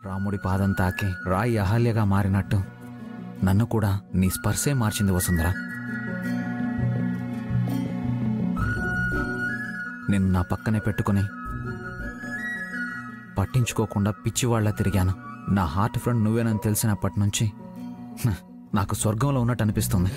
రాముడి పాదం తాకి రాయి అహల్యగా మారినట్టు నన్ను కూడా నీ స్పర్శే మార్చింది వసుంధర. నిన్ను నా పక్కనే పెట్టుకుని పట్టించుకోకుండా పిచ్చివాళ్లా తిరిగాను. నా హార్ట్ ఫ్రెండ్ నువ్వేనని తెలిసినప్పటి నుంచి నాకు స్వర్గంలో ఉన్నట్టు అనిపిస్తుంది.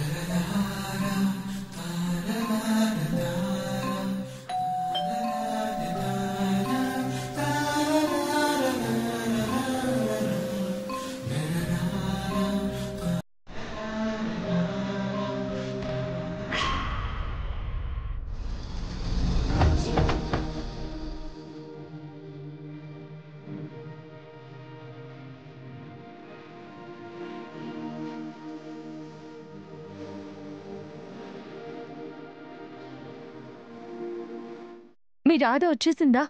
మీ రాధ వచ్చేసిందా?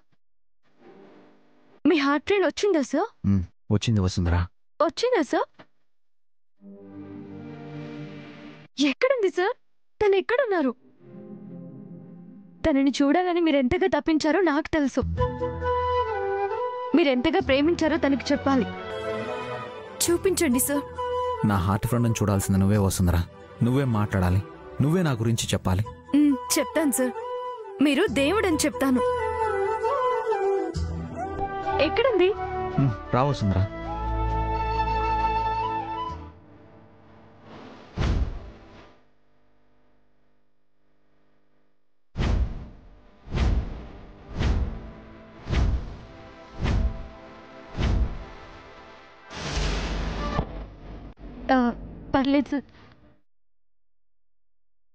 మీ హార్ట్ ఫ్రెండ్ వచ్చిందా సార్? వచ్చింది వసుంధరా. వచ్చిందా సార్? ఎక్కడుంది సార్? తను ఎక్కడున్నారు? తనని చూడాలని మీరెంతగా తప్పించారో నాకు తెలుసు. మీరెంతగా ప్రేమించారో తనకి చెప్పాలి. చూపించండి సార్. నా హార్ట్ ఫ్రెండ్ని చూడాల్సింది నువ్వే వసుంధరా. నువ్వే మాట్లాడాలి. నువ్వే నా గురించి చెప్పాలి. చెప్తాను సార్. మీరు దేవుడని చెప్తాను. ఎక్కడుంది? రా వసుంధరా. పర్లేదు సార్,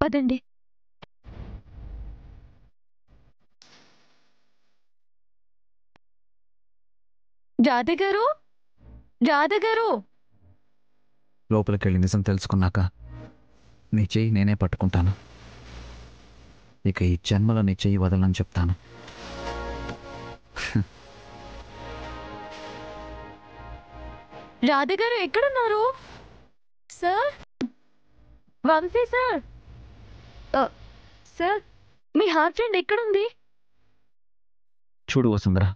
పదండి. రాధ గారు, రాధ గారు. లోపలికి వెళ్ళి నిజం తెలుసుకున్నాక నీ చెయ్యి నేనే పట్టుకుంటాను. ఇక ఈ జన్మలో నీ చెయ్యి వదలని చెప్తాను. రాధ గారు ఎక్కడున్నారు? Sir, Vamsi sir. సార్, మీ హార్ట్ ఫ్రెండ్ ఎక్కడుంది? చూడు వసుంధరా,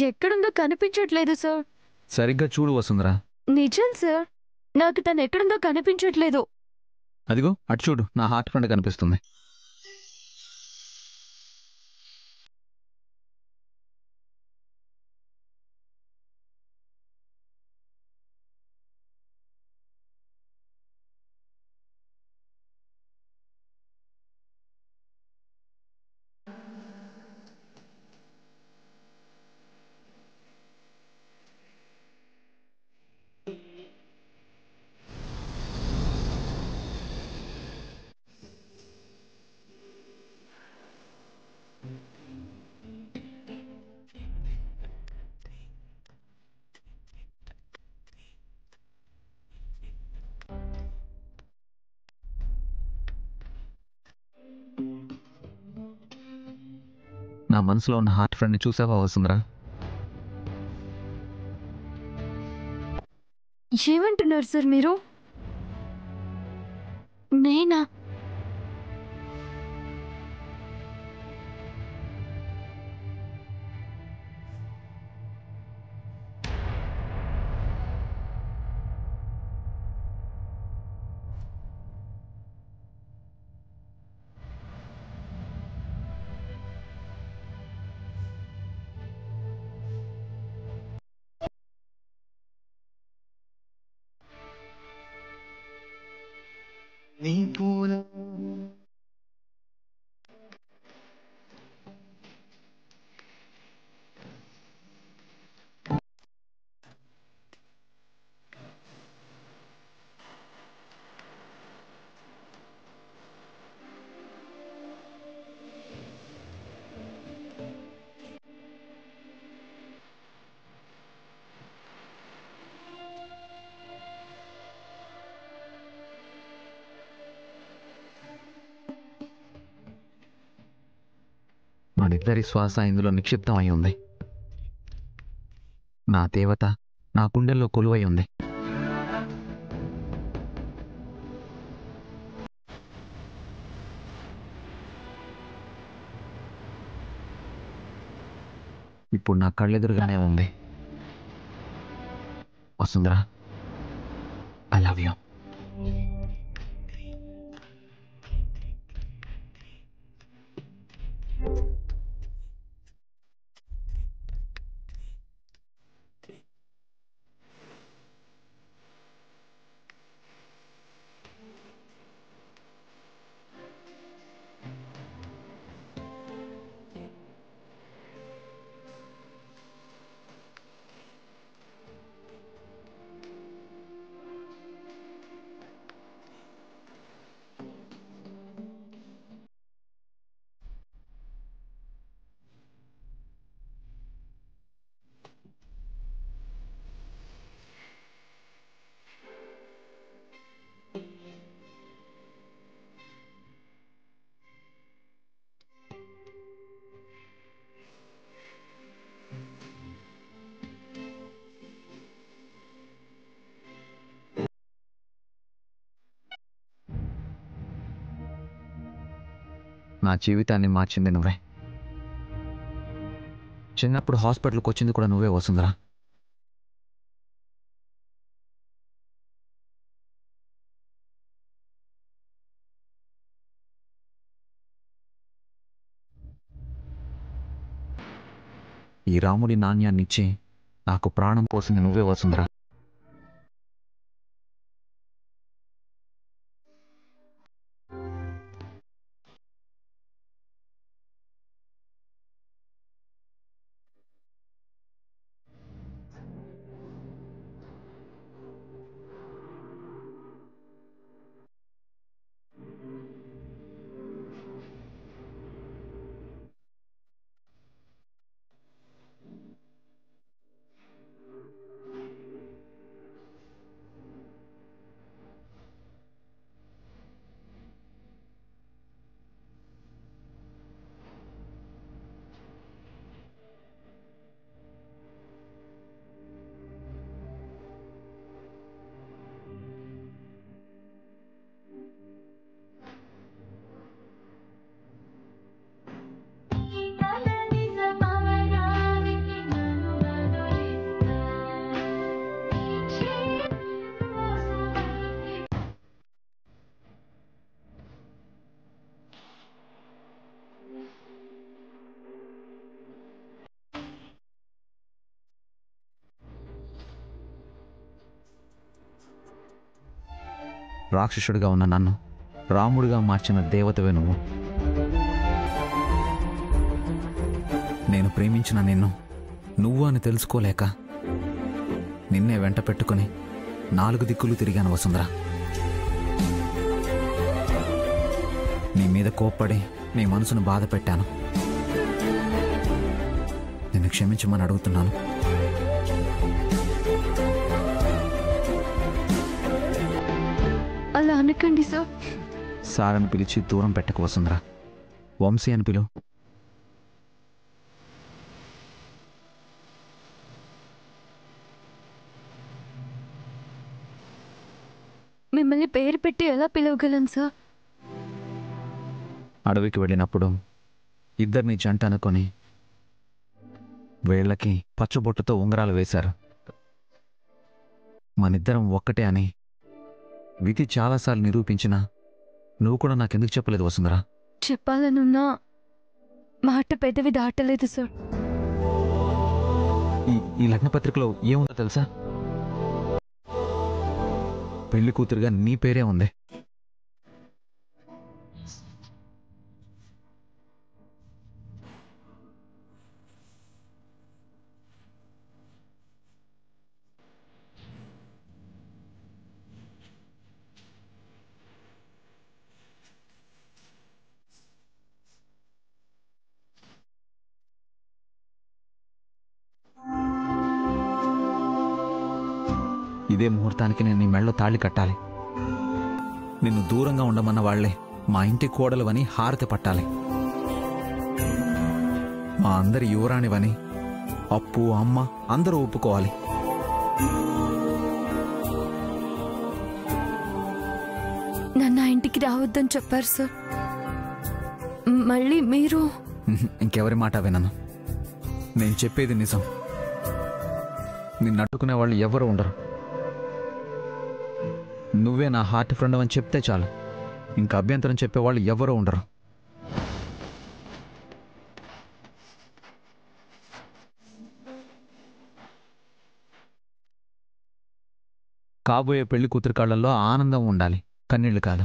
ఎక్కడుందో కనిపించట్లేదు సార్. సరిగ్గా చూడు వసుంధరా. నిజం సార్, నాకు తను ఎక్కడుందో కనిపించట్లేదు. అదిగో అటు చూడు, నా హార్ట్ ఫ్రెండ్ కనిపిస్తుంది. నా మనసులో ఉన్న హార్ట్ ఫ్రెండ్ని చూసావా వసుంధరా? ఏమంటున్నారు సార్ మీరు? నేనా? నీ పూల మనిద్దరి శ్వాస ఇందులో నిక్షిప్తం అయి ఉంది. నా దేవత నా గుండెల్లో కొలువై ఉంది. ఇప్పుడు నా కళ్ళెదురుగానే ఉంది. వసుంధరా, ఐ లవ్ యూ. నా జీవితాన్ని మార్చింది నువ్వే. చిన్నప్పుడు హాస్పిటల్కి వచ్చింది కూడా నువ్వే వసుంధరా. ఈ రాముడి నాణ్యాన్నిచ్చి నాకు ప్రాణం పోసింది నువ్వే వసుంధరా. రాక్షసుడిగా ఉన్న నన్ను రాముడిగా మార్చిన దేవతవే నువ్వు. నేను ప్రేమించిన నిన్ను నువ్వు అని తెలుసుకోలేక నిన్నే వెంట పెట్టుకుని 4 దిక్కులు తిరిగాను వసుంధరా. నీ మీద కోప్పడి నీ మనసును బాధ పెట్టాను. నిన్ను క్షమించమని అడుగుతున్నాను. అలా అనకండి సార్. సార్ అని పిలిచి దూరం పెట్టకు వసుంధరా. వంశీ అని పిలు. మిమ్మల్ని పేరు పెట్టి ఎలా పిలవగలను సార్? అడవికి వెళ్ళినప్పుడు ఇద్దరిని జంట అనుకొని వేళ్ళకి పచ్చబొట్టుతో ఉంగరాలు వేశారు. మనిద్దరం ఒక్కటే అని విధి చాలాసార్లు నిరూపించినా నువ్వు కూడా నాకెందుకు చెప్పలేదు వసుంధరా? చెప్పాలనున్నా మాట పెదవి దాటలేదు సార్. ఈ లగ్న పత్రికలో ఏముందో తెలుసా? పెళ్లి కూతురుగా నీ పేరే ఉంది. ఇదే ముహూర్తానికి నేను నీ మెళ్ళో తాళి కట్టాలి. నిన్ను దూరంగా ఉండమన్న వాళ్లే మా ఇంటి కోడలువని హారతి పట్టాలి. మా అందరి యువరాణివని అప్పు అమ్మ అందరూ ఒప్పుకోవాలి. నన్ను ఆ ఇంటికి రావద్దని చెప్పారు సార్. మళ్ళీ మీరు ఇంకెవరి మాట వినను. నేను చెప్పేది నిజం. నిన్ను అడ్డుకునే వాళ్ళు ఎవరు ఉండరు. నువ్వే నా హార్ట్ ఫ్రెండ్ అని చెప్తే చాలు. ఇంకా అభ్యంతరం చెప్పేవాళ్ళు ఎవరూ ఉండరు. కాబోయే పెళ్లి కూతురు కళ్ళల్లో ఆనందం ఉండాలి, కన్నీళ్లు కాదు.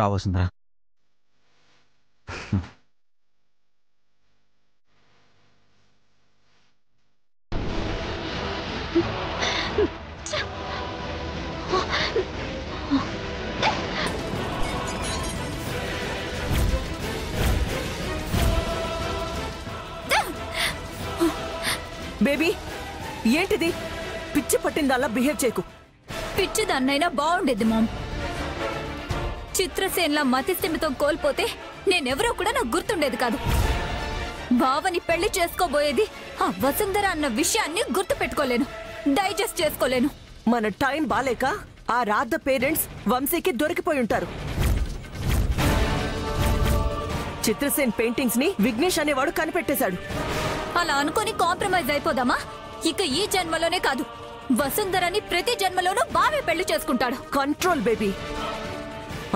రావస్తుందా? బేబీ, ఏంటిది? పిచ్చి పట్టిందల్లా బిహేవ్ చేయకు. పిచ్చిదాన్నైనా బాగుండేది మామ్. చిత్రసేన్లా మతిస్థిమితం కోల్పోతే నేనెవరో కూడా నాకు గుర్తుండేది కాదు. బావని పెళ్లి చేసుకోబోయేది ఆ వసుంధర అన్న విషయాన్ని గుర్తు పెట్టుకోలేను, డైజెస్ట్ చేసుకోలేను. మన టైం బాలేక ఆ రాధ పేరెంట్స్ వంశీకి దొరికిపోయి ఉంటారు. చిత్రసేన్ పెయింటింగ్స్ ని విఘ్నేష్ అనేవాడు కనిపెట్టేశాడు. అలా అనుకొని కాంప్రమైజ్ అయిపోదామా? ఇక ఈ జన్మలోనే కాదు, వసుంధరని ప్రతి జన్మలోనూ బావే పెళ్లి చేసుకుంటాడు. Control baby.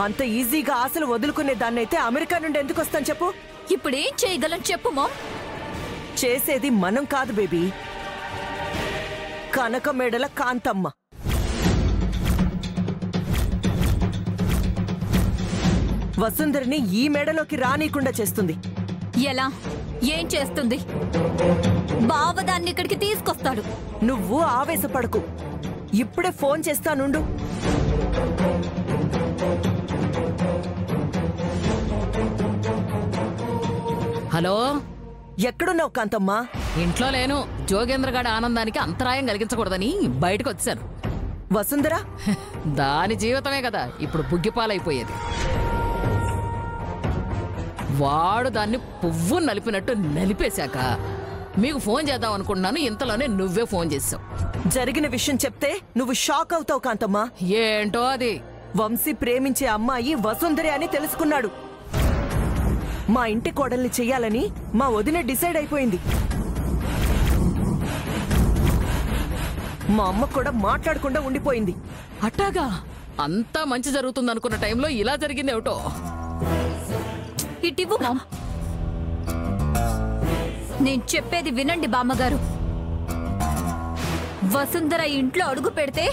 అంత ఈజీగా ఆశలు వదులుకునే దాన్నైతే అమెరికా నుండి ఎందుకు వస్తాను చెప్పు? ఇప్పుడేం చేయగలం చెప్పు మామ్. చేసేది మనం కాదు బేబీ, కనక మేడల కాంతమ్మ. వసుంధరిని ఈ మేడలోకి రానీయకుండా చేస్తుంది. ఎలా? ఏం చేస్తుంది? బావ దాన్ని ఇక్కడికి తీసుకొస్తాడు. నువ్వు ఆవేశపడకు, ఇప్పుడే ఫోన్ చేస్తానుండు. హలో, ఎక్కడున్నావు కాంతమ్మా? ఇంట్లో లేను. జోగేంద్రగాడి ఆనందానికి అంతరాయం కలిగించకూడదని బయటకు వచ్చాను. వసుంధర దాని జీవితమే కదా ఇప్పుడు బుగ్గిపాలైపోయేది. వాడు దాన్ని పువ్వు నలిపినట్టు నలిపేశాక మీకు ఫోన్ చేద్దాం అనుకుంటున్నాను. ఇంతలోనే నువ్వే ఫోన్ చేసావు. జరిగిన విషయం చెప్తే నువ్వు షాక్ అవుతావు కాంతమ్మా. ఏంటో అది. వంశీ ప్రేమించే అమ్మాయి వసుంధరే అని తెలుసుకున్నాడు. మా ఇంటి కోడల్ని చెయ్యాలని మా వదిన డిసైడ్ అయిపోయింది. మా అమ్మ కూడా మాట్లాడకుండా ఉండిపోయింది. అట్టాగా? అంతా మంచి జరుగుతుంది అనుకున్న టైంలో ఇలా జరిగింది ఏమిటో. ఇటివ్వు మామ్. నేను చెప్పేది వినండి బామ్మగారు. వసుంధర ఇంట్లో అడుగు పెడితే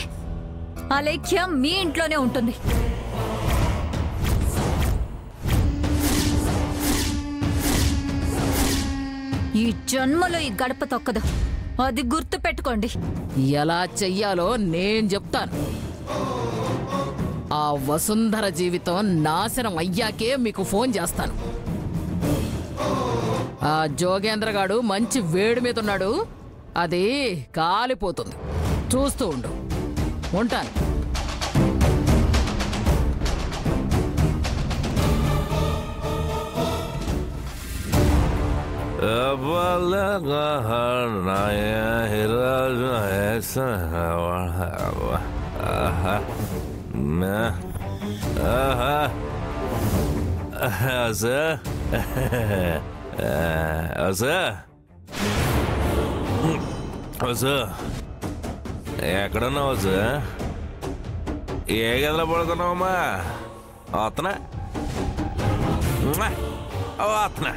అలేఖ్య మీ ఇంట్లోనే ఉంటుంది. ఈ జన్మలో ఈ గడప తొక్కదు, అది గుర్తు పెట్టుకోండి. ఎలా చెయ్యాలో నేను చెప్తాను. ఆ వసుంధర జీవితం నాశనం అయ్యాకే మీకు ఫోన్ చేస్తాను. ఆ జోగేంద్రగాడు మంచి వేడి మీద ఉన్నాడు. అది కాలిపోతుంది. చూస్తూ ఉండు. ఉంటాను. ఎక్కడున్నావు? ఏ గదిలో పడుకున్నావమ్మా? వస్తున్నా వస్తున్నా.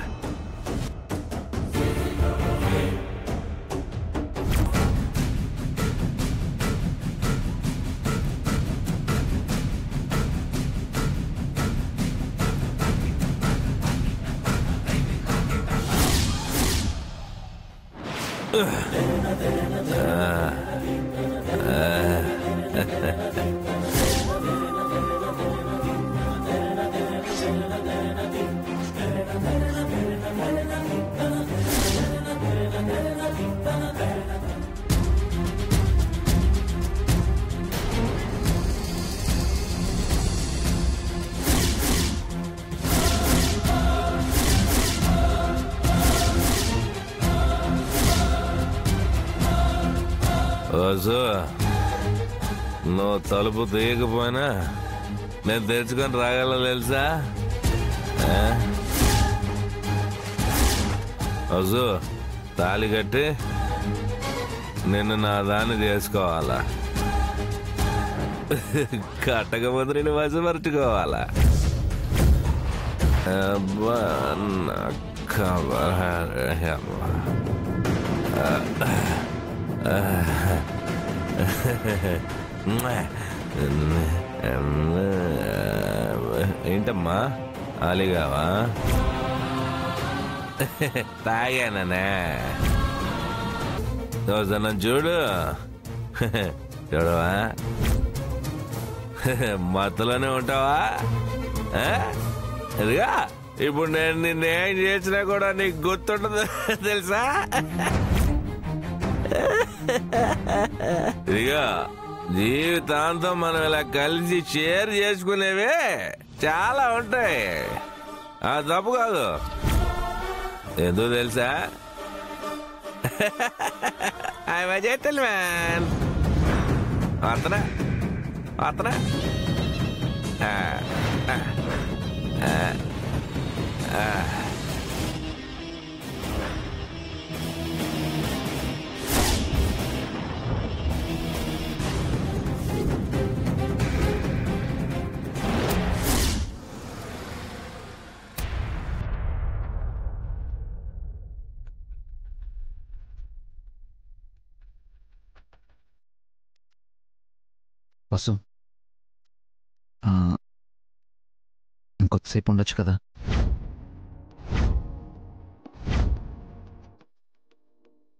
వసు నువ్వు తలుపు తీయకపోయినా నేను తెచ్చుకొని రాగల తెలుసా? వసు తాళి కట్టి నిన్ను నా దాన్ని చేసుకోవాలా, కట్టకపోతే నేను వశపరుచుకోవాలా? అబ్బా నా ఏంటమ్మా అలిగావా? తాగాననే నన్ను చూడు, చూడవా మత్తులోనే ఉంటావా? అదిగా ఇప్పుడు నేను నిన్నేం చేసినా కూడా నీకు గుర్తుండదు తెలుసా? ఇదిగా జీవితాంతం మనం ఇలా కలిసి షేర్ చేసుకునేవే చాలా ఉంటాయి. ఆ తప్పు కాదు, ఎందుకు తెలుసా? I'm a gentleman. అతనా అతనా వసు ఇంకొద్దిసేపు ఉండొచ్చు కదా?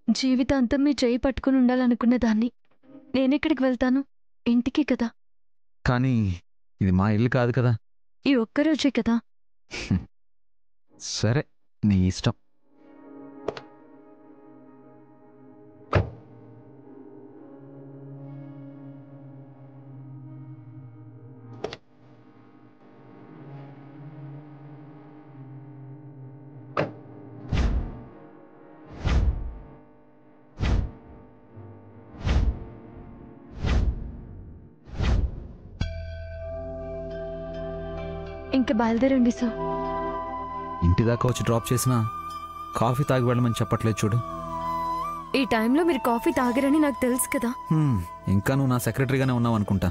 జీవితాంతం మీ చేయి పట్టుకుని ఉండాలనుకునే దాన్ని. నేనెక్కడికి వెళ్తాను? ఇంటికి కదా. కానీ ఇది మా ఇల్లు కాదు కదా. ఈ ఒక్కరోజే కదా. సరే నీ ఇష్టం. ఇంకా బయలుదేరండి సార్. ఇంటి దాకా వచ్చి డ్రాప్ చేసినా కాఫీ తాగి వెళ్ళమని చెప్పట్లేదు చూడు. ఈ టైంలో మీరు కాఫీ తాగరని నాకు తెలుసు కదా. ఇంకా నువ్వు నా సెక్రటరీగానే ఉన్నావు అనుకుంటా.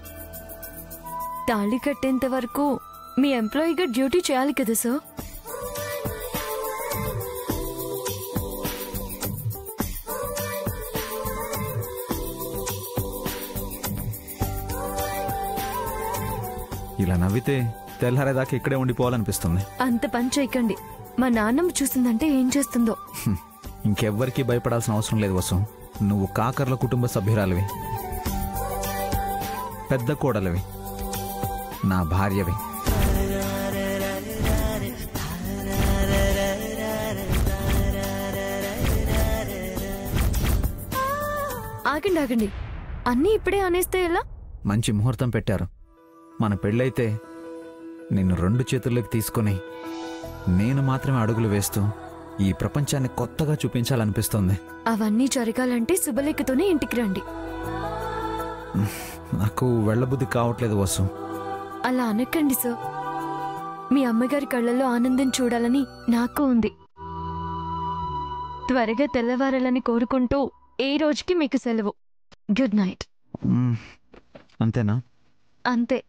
తాళి కట్టేంత వరకు మీ ఎంప్లాయీగా డ్యూటీ చేయాలి కదా సార్. ఇలా నవ్వితే తెల్లారేదాకా ఇక్కడే ఉండిపోవాలనిపిస్తుంది. అంత పని చేయకండి. మా నాన్నమ్మ చూసిందంటే ఏం చేస్తుందో. ఇంకెవ్వరికీ భయపడాల్సిన అవసరం లేదు వసు. నువ్వు కాకర్ల కుటుంబ సభ్యురాలివి, పెద్ద కోడలివి, నా భార్యవి. ఆగండి ఆగండి, అన్నీ ఇప్పుడే అనేస్తే ఎలా? మంచి ముహూర్తం పెట్టారు. మన పెళ్ళైతే నిన్ను 2 చేతుల్లోకి తీసుకుని నేను మాత్రమే అడుగులు వేస్తూ ఈ ప్రపంచాన్ని కొత్తగా చూపించాలనిపిస్తుంది. అవన్నీ జరగాలంటే శుభలేఖతోనే ఇంటికి రండి. నాకు వెళ్ళబుద్ధి కావట్లేదు వసు. అలా అనకండి సార్. మీ అమ్మగారి కళ్ళల్లో ఆనందం చూడాలని నాకు ఉంది. త్వరగా తెల్లవారాలని కోరుకుంటూ ఏ రోజుకి మీకు సెలవు. Good night. అంతేనా? అంతే.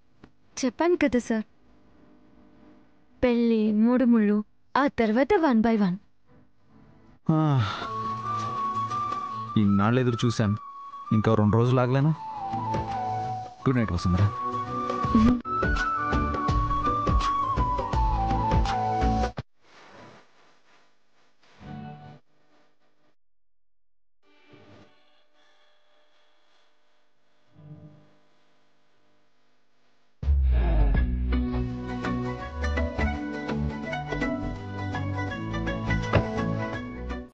చెప్పాను కదా సార్. పెళ్ళి, 3 ముళ్ళు, ఆ తర్వాత 1 by 1. ఇన్నాళ్ళు ఎదురు చూశాను, ఇంకా 2 రోజులు ఆగలేను. గుడ్ నైట్ వసుంధరా.